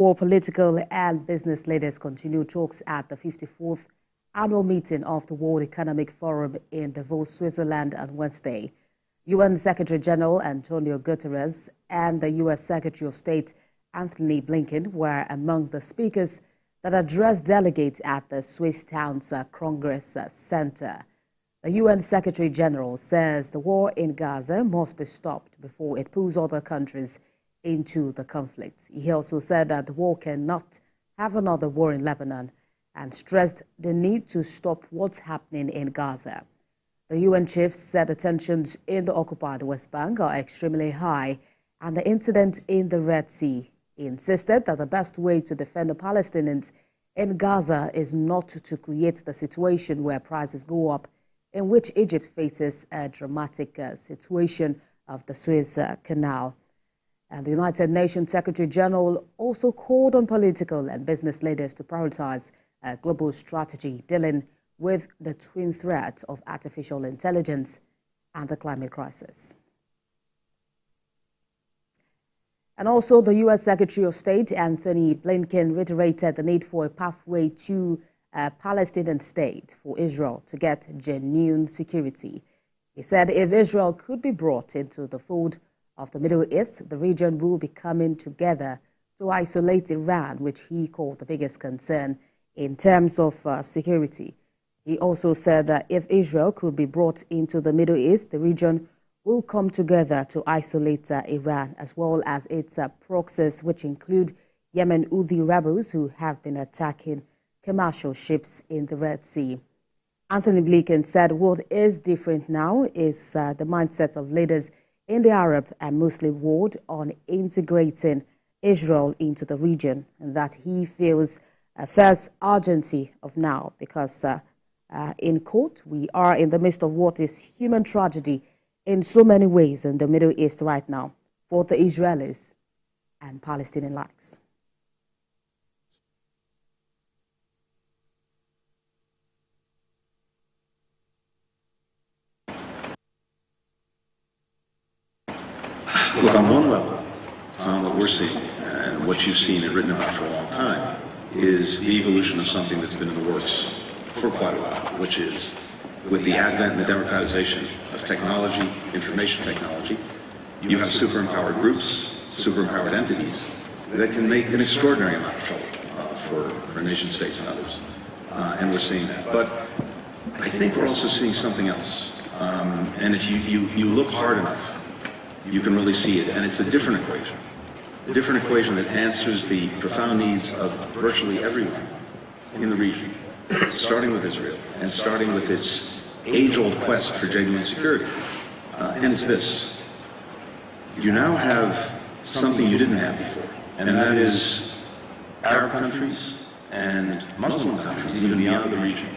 More political and business leaders continue talks at the 54th annual meeting of the World Economic Forum in Davos, Switzerland on Wednesday. UN Secretary General Antonio Guterres and the U.S. Secretary of State Anthony Blinken were among the speakers that addressed delegates at the Swiss town's Congress Center. The UN Secretary General says the war in Gaza must be stopped before it pulls other countries into the conflict. He also said that the war cannot have another war in Lebanon and stressed the need to stop what's happening in Gaza. The UN chief said the tensions in the occupied West Bank are extremely high, and the incident in the Red Sea. He insisted that the best way to defend the Palestinians in Gaza is not to create the situation where prices go up, in which Egypt faces a dramatic situation of the Suez Canal. And the United Nations Secretary General also called on political and business leaders to prioritize a global strategy dealing with the twin threats of artificial intelligence and the climate crisis. And also, the U.S. Secretary of State Anthony Blinken reiterated the need for a pathway to a Palestinian state for Israel to get genuine security. He said if Israel could be brought into the fold of the Middle East, the region will be coming together to isolate Iran, which he called the biggest concern in terms of security. He also said that if Israel could be brought into the Middle East, the region will come together to isolate Iran, as well as its proxies, which include Yemen Houthi rebels who have been attacking commercial ships in the Red Sea. Anthony Blinken said what is different now is the mindset of leaders in the Arab and Muslim world on integrating Israel into the region, and that he feels a first urgency of now because, in quote, we are in the midst of what is human tragedy in so many ways in the Middle East right now for the Israelis and Palestinian alike. Look, on one level, what we're seeing, and what you've seen and written about for a long time, is the evolution of something that's been in the works for quite a while, which is with the advent and the democratization of technology, information technology, you have super-empowered groups, super-empowered entities that can make an extraordinary amount of trouble for nation states and others. And we're seeing that. But I think we're also seeing something else. And if you look hard enough, you can really see it, and it's a different equation that answers the profound needs of virtually everyone in the region, starting with Israel and starting with its age-old quest for genuine security. And it's this: you now have something you didn't have before, and that is Arab countries and Muslim countries, even beyond the region,